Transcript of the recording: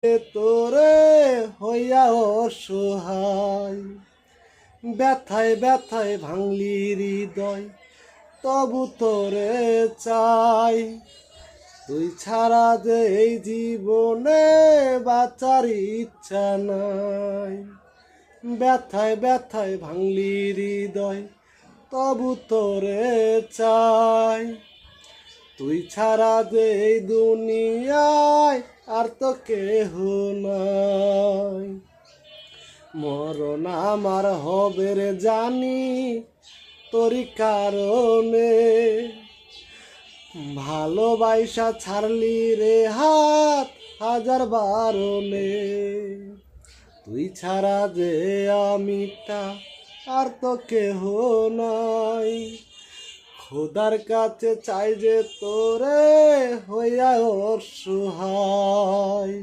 তোরে হইয়া অসহায়, ব্যথায় ব্যথায় ভাঙলি হৃদয়, তবু তোরে চাই। তুই ছাড়া যে এই জীবনে বাঁচার ইচ্ছা নাই। ব্যথায় ব্যথায় ভাঙলি হৃদয়, তবু তোরে চাই। তুই ছাড়া যে এই দুনিয়ায় আর তো কেহ নাই। মরণ আমার হবে রে জানি তোরই কারণে, ভালোবাসা ছাড়লি রে হাত হাজার বারণে। তুই ছাড়া যে আমিটা আর তো কেহ নাই। খোদার কাছে চাই যে তোরে হইয়া অসহায়।